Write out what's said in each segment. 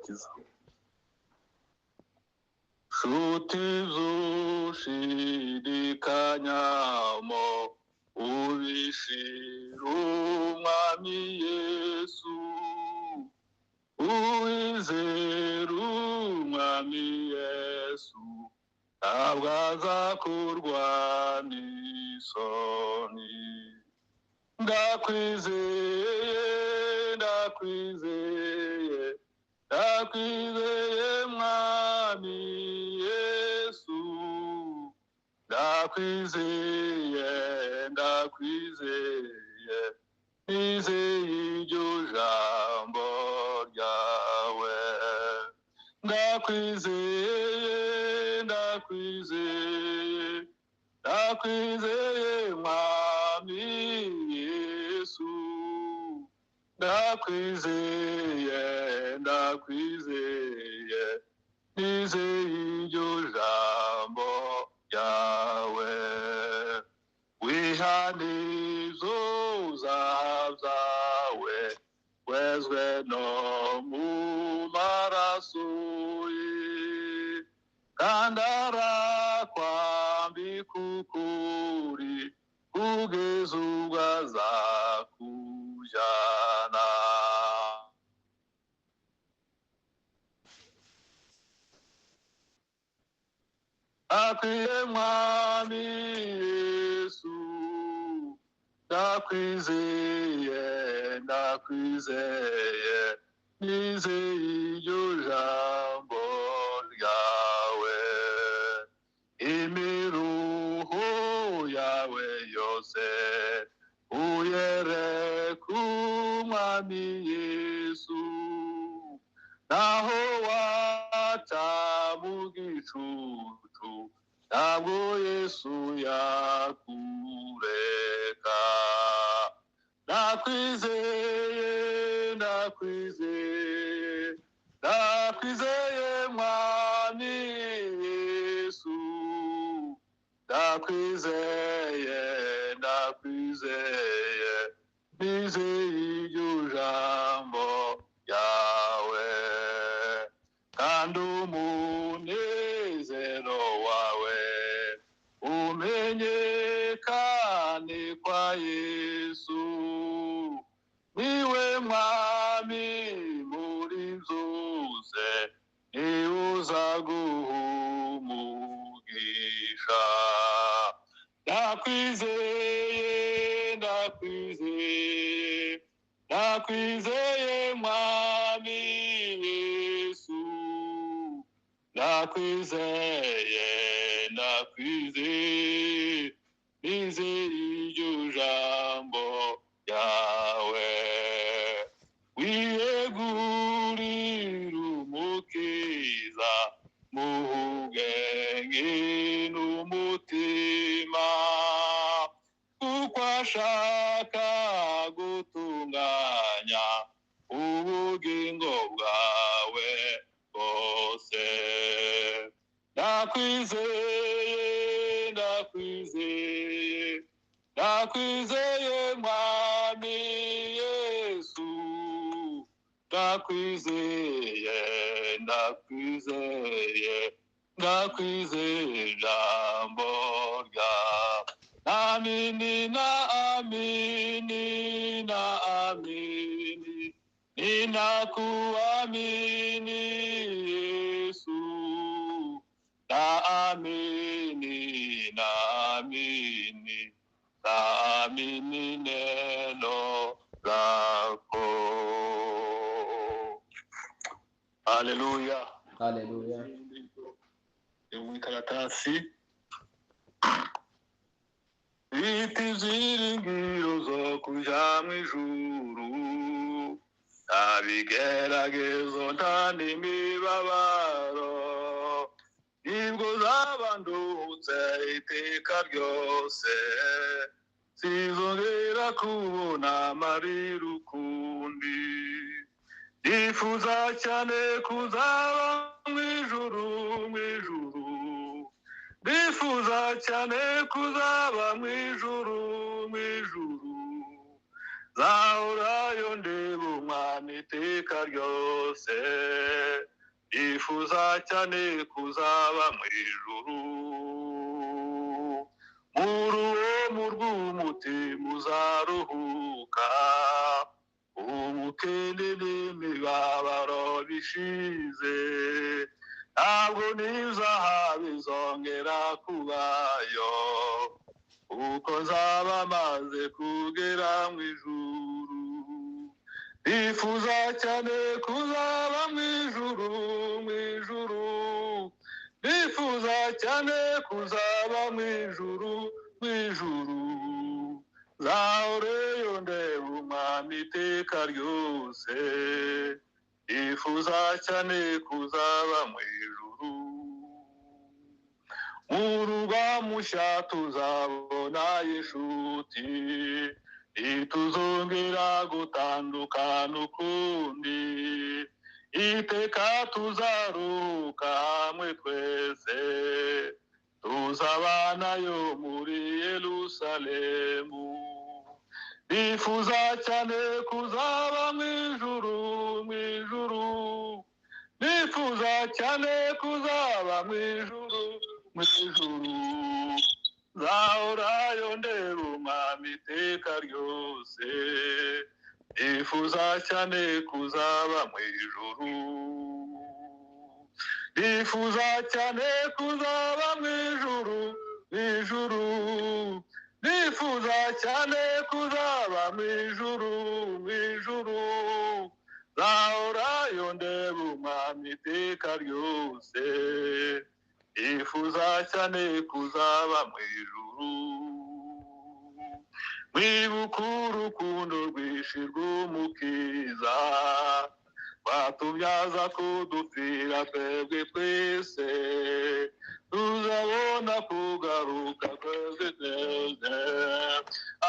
agakiza. Nshuti zushidikanyamo ubishira umwami Yesu, uwizera umwami Yesu ntabwo azakorwa n'isoni. Ndakwizeye mwami Yesu, ndakwizeye, nizeye iryo jambo ryawe. Ndakwizeye mwami Yesu, ndakwizeye, nizeye iryo jambo ryawe. Wihanizo zawe wezwe no mu maraso ye, kandi arakwambika ukuri kugeza ubwo azakujyana. Akwiye mwami Yesu, ndakwizeye, nizeye iryo jambo ryawe. Imiruho yawe yose uyereke umwami Yesu, naho waca mu gicucu ntabwo Yesu yakureka. Ndakwizeye mwami Yesu, ndakwizeye, nizeye iryo jambo ryawe. Kandi umunezero wawe umenyekane kwa Yesu, niwe mwami muri byose, niwe uzaguha umugisha. Ndakwizeye mwami Yesu, ndakwizeye, nizeye iryo jambo ryawe. Wiyegurire umukiza mu bwenge n'umutima, kuko ashaka gutunganya ubugingo bwawe bwose. Ndakwizeye mwami Yesu, ndakwizeye, jambo ryawe. Amini, ninakuamini Yesu, naamini neno lako. Haleluya. Mwikaratasi iti ziringiro zo kuja mwijuru, abigeragezo nta n'imibabaro, nibwo zabandutse iteka ryose, sizongera kubona amarira ukundi. Nifuza cyane kuzaba mwijuru, ndifuza cyane kuzaba mwijuru, zahorayo ndeba umwami iteka ryose nifuza cyane kuzaba mu ijuru muri uwo murwa umutima uzaruhuka ubukene n'imibabaro bishize ntabwo n'izaha bizongera kubayo kuko nzaba maze kugera mu ijuru nifuza cyane kuzaba mu ijuru nifuza cyane kuzaba mu ijuru zahoreyo ndeba umwami iteka ryose nifuza cyane kuzaba mu ijuru mu ruba mushya tuzabona inshuti ntituzongera gutandukana ukundi iteka tuzaruhuka hamwe twese tuzabanayo muri Yerusalemu nifuza cyane kuzaba mu ijuru nifuza cyane kuzaba mu ijuru zahorayo ndeba umwami iteka ryose nifuza cyane kuzaba mu ijuru nifuza cyane kuzaba mu ijuru nifuza cyane kuzaba mu ijuru zahorayo ndeba umwami iteka ryose nifuza cyane kuzaba mu ijuru mwibuka urukundo rwinshi rw'umukiza rwatumye aza kudupfira twebwe twese tuzabona kugaruka twebwe twese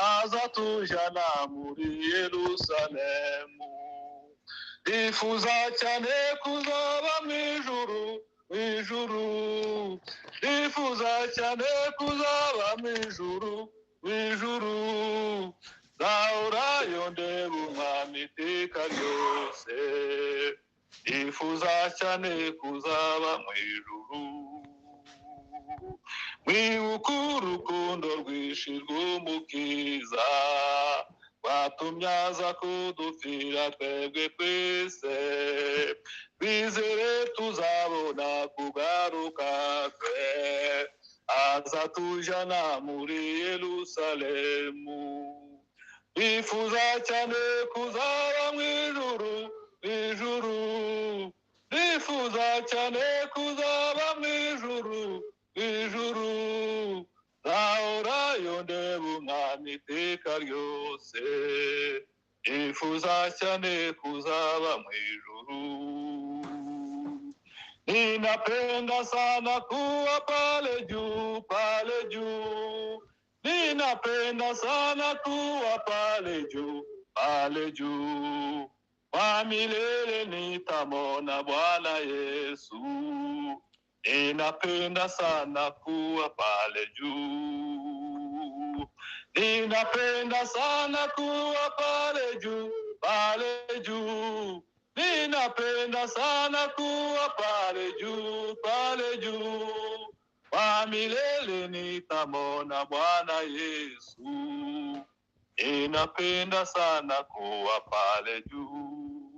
aza tujyana muri Yerusalemu nifuza cyane kuzaba mu ijuru nifuza cyane kuzaba mu ijuru zahorayo ndeba umwami iteka ryose nifuza cyane kuzaba mu ijuru mwibuka urukundo rwinshi rw'umukiza rwatumye aza kudupfira twebwe twese twizere tuzabona kugaruka kwe aza tujyana muri Yerusalemu nifuza cyane kuzaba mu ijuru nifuza cyane kuzaba mu ijuru zahorayo ndeba umwami iteka ryose nifuza cyane kuzaba mu ijuru ninapenda sana kuwa pale juu ninapenda sana kuwa pale juu kwa milele nitamona Bwana Yesu ninapenda sana kuwa pale juu ninapenda sana kuwa pale juu ninapenda sana kuwa pale juu kwa milele nitamona Bwana Yesu ninapenda sana kuwa pale juu.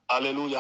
Haleluya.